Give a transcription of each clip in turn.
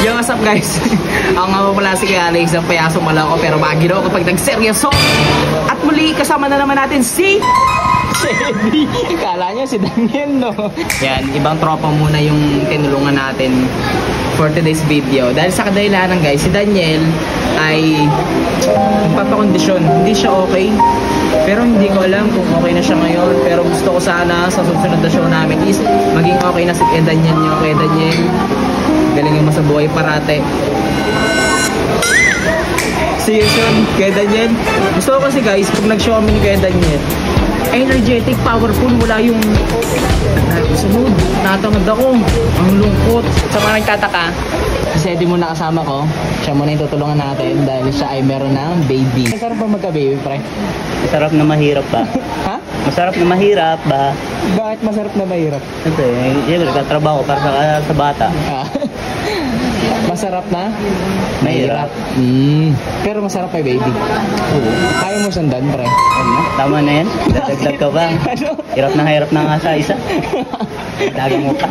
Yo, what's up guys? Ako nga pala si Alex, ang payaso malako pero magino ako kapag nagseryoso. At muli kasama na naman natin si Sedi. Kala nyo si Daniel, no? Yan, ibang tropa muna yung tinulungan natin for today's video. Dahil sa kadahilanan guys, si Daniel ay magpapakondisyon. Hindi siya okay. Pero hindi ko alam kung okay na siya ngayon. Pero gusto ko sana sa susunod na show namin is maging okay na si Daniel nyo. Kaya Daniel, galing mo sa buhay parate. See you soon, kay Daniel. Gusto ko kasi guys, pag nag-show kami ni kay Daniel, energetic, powerful, wala yung sunod, natamad ako, ang lungkot. Sa mga nagtataka, si Eddie muna kasama ko, siya muna yung tutulungan natin dahil siya ay meron ng baby. Masarap ba magka-baby, pre? Masarap na mahirap ba? Ha? Masarap na mahirap ba? Bakit masarap na mahirap? Siyempre, nagtatrabaho para sa bata. Masarap na? Mahirap. Pero masarap pa baby. Oo. Kaya mo sundan, pre? Tama na yan? Dagdag ka ba? Hirap na nga sa isa. Dagang mo pa.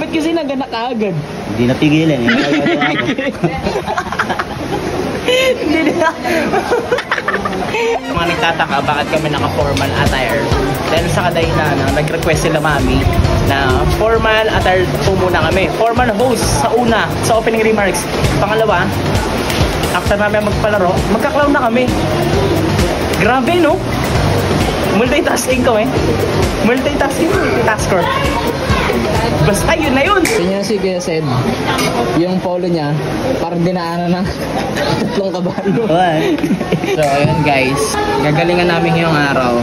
Ba't kasi naganak ka agad? Hindi napigilan eh. Hindi na. Mga nagtataka bakit kami naka-formal attire. Dahil sa kadahilanan, nag-request sila mami na formal attire po muna kami. Formal host sa una, sa opening remarks. Pangalawa, after namin magpalaro, magka-clown na kami. Grabe, no? Multitasking ko eh. Multitasking. Tasker. Basta yun na yun. Kanya si Kuya Sed, yung polo niya, parang dinaanan ng tatlong kabalo. So ayun guys, gagalingan namin ngayong araw.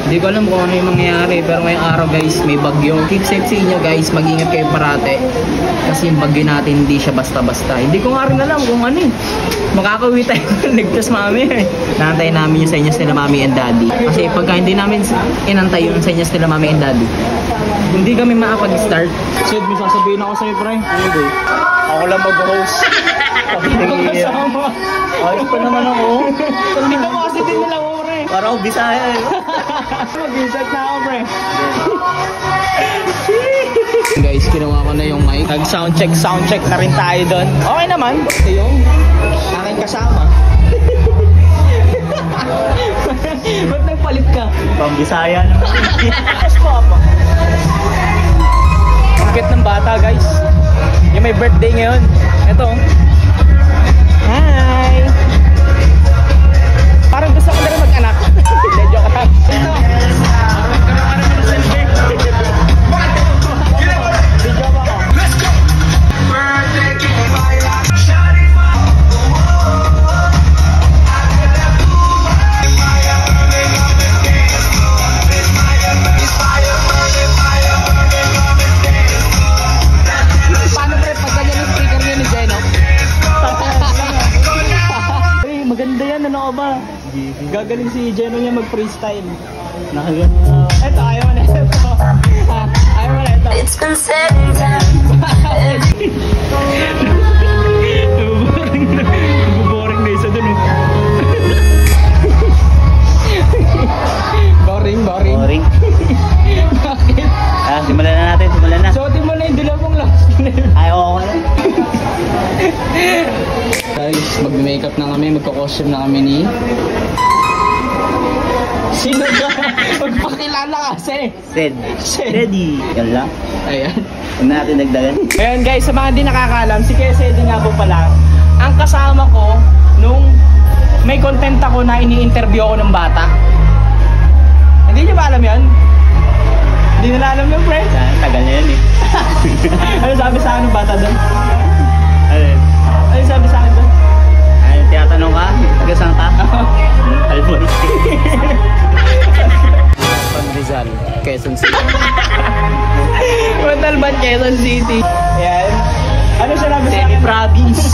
Hindi ko alam kung ano yung mangyayari, pero ngayong araw guys, may bagyo. Keep safe sa inyo guys, mag-ingat kayo parate. Kasi yung bagyo natin hindi siya basta-basta. Hindi ko nga rin alam kung ano eh. Makakauwi tayo ligtas mami. Naantay namin yung senyas nila mami and daddy. Kasi pagka hindi namin inantay yung senyas nila mami and daddy, hindi kami makapag-start. Sid, may sasabihin ako sa'yo, pre. Ako lang mag-host. Kasama. Ayos pa naman ako. Hindi ka kasi din nila ako, pre. Para ako Bisaya eh. Mag-insert na ako, pre. Guys, kinuha ko na yung mic. Nag-soundcheck na rin tayo doon. Okay naman. Ito yung aking kasama. Ba't nagpalit ka? Pang Bisaya naman. Yes po, apa. Cute ng bata guys. Yung may birthday ngayon. Ito. Hi. Parang gusto ko na rin mag-anak. Medyo ka lang. Video ba ako? Maganda yan, ano ka ba? Gagaling si Jeno niya mag-freestyle. Nakagano na. Eto, ayaw na ito. Ayaw na ito. It's been 7 times. Boring na isa dun. Boring. Boring. Bakit? Simulan na natin, simulan na. Suotin mo na yung dalawang last name. Ayaw ako na. Guys, mag-makeup na kami, magko-costume na kami ni... Sino ka? Magpakilala kasi. Sedi. Yan lang. Ayan. Huwag natin dagdagan. Ayan guys, sa mga di nakakaalam, si Kuya Sedi nga po pala, ang kasama ko nung may content ako na ini-interview ako ng bata. Hindi niyo ba alam yan? Hindi nila alam yung friend. Tagal na yan eh. Ano sabi sa akin ng bata doon? Ano sabi sa akin doon? Ay, tinatanong ka? Tagasang ka? Albon. Rizal, Quezon City. Montalban, Quezon City. Ayan. Ano sinabi sa akin? Province.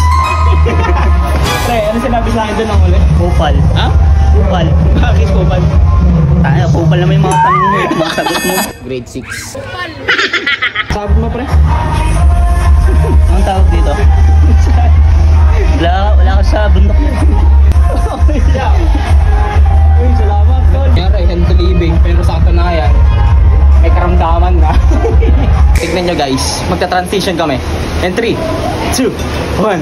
Pre, ano sinabi sa akin doon ang uli? Kupal. Ha? Kupal. Bakit kupal? Tayo, kupal naman yung mga tanong mo, mga sagot mo. Grade 6. Sabi mo, pre? Anong tawag dito? Wala ka sa bundok na. Uy, salamat, tol. Kaya, hand to living, pero sa katunayan, may karamdaman na. Tignan nyo guys, magta-transition kami. And 3, 2, 1.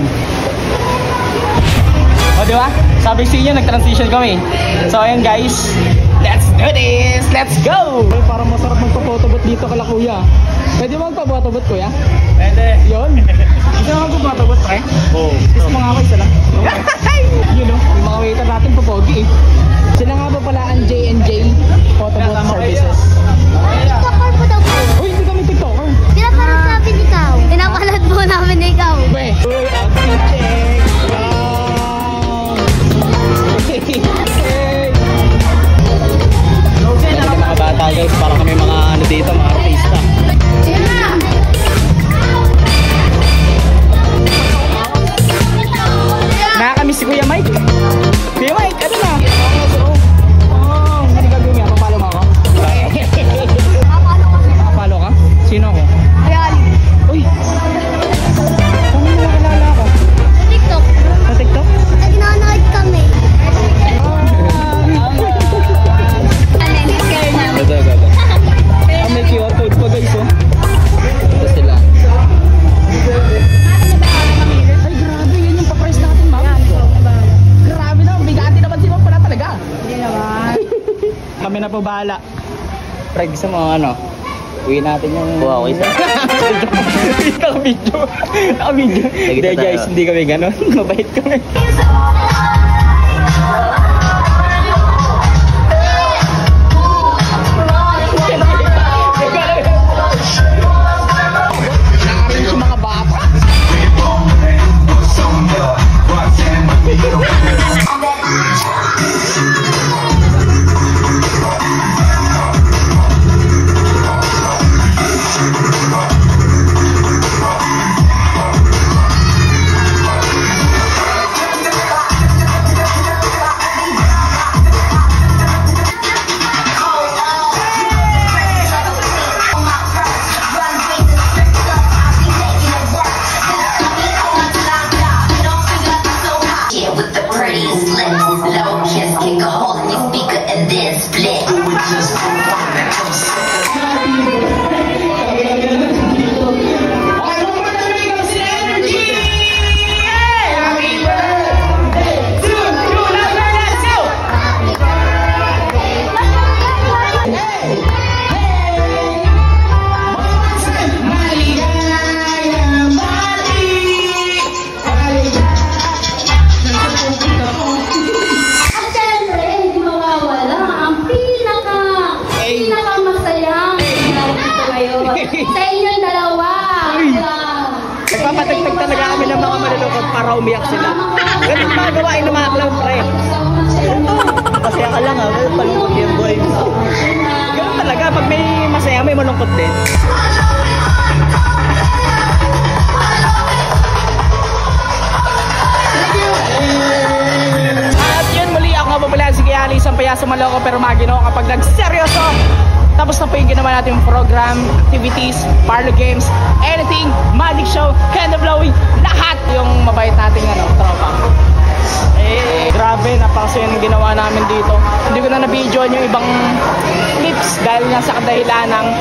O diba? Sabi sa inyo, nag-transition kami. So ayun guys, let's do this! Let's go! Parang masarap magpa-photobot dito kala kuya. Pwede mo magpa-photobot kuya? Pwede. Yun. Gusto mo magpa-photobot pre? Oo. Gusto mo nga ako isa lang? Yun o, yung mga waiter natin papogi eh. Sila nga ba pala ang J&J Photobot Services? TikToker po daw po. Uy, hindi kami TikToker. Sila parang sabi ni ikaw. Pinapalad po namin ikaw. Uy, outfit check! Mga bata guys, para kami mga ano dito, mga artista. Nakakamiss si Kuya Mike. Kuya Mike, ano na? Oh, hindi ka gawin. Papalo mo ako? Papalo ka? Sino ako? Uy! Saan mo nakilala ako? TikTok. Sa TikTok? Nag-nanood kami. May QR code pa guys oh. Ito sila. Ay grabe, yun yung pa-price natin ma'am. Grabe na, bigati naman si ma'am pala talaga. Hindi naman. Kami na po bahala. Pre, gusto mo ano? Uwi natin yung... Oo, okay sir. Naka-video. Naka-video. Hindi guys, hindi kami ganon. Mabait kami. Nagpapatagtag talaga kami ng mga malulungkot para umiyak sila. Ganun mga gawain ng mga clown, pre. Masaya ka lang ha, palungkot yung boy. Ganun talaga, pag may masaya, may malungkot din. At yun, muli ako nga pala si Kaya isang payaso maloko pero magino kapag nagseryoso. Tapos na po yung ginawa natin yung program, activities, parlor games, anything, magic show, hand of blowing, lahat yung mabait natin tropa. Grabe, napakasaya ng ginawa namin dito. Hindi ko na na-videoan yung ibang clips dahil nga sa kadahilan ng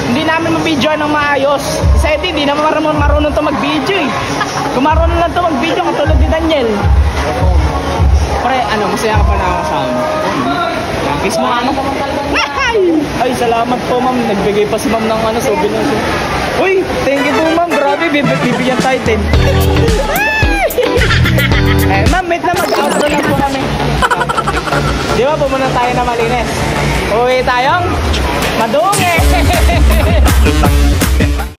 hindi namin ma-videoan ng maayos. Kasi hindi naman marunong to mag-video eh. Kung marunong lang to mag-video katulad ni Daniel. Pre, masaya ka pa na ako sa amin. Kiss mo ano? Ay, salamat po ma'am. Nagbigay pa si ma'am ng souvenir. Uy, thank you po ma'am. Grabe, bibigyan tayo 10. Ma'am, wait na mag-outro lang po kami. Di ba, pumunta tayo na malinis. Uwi tayong madungi.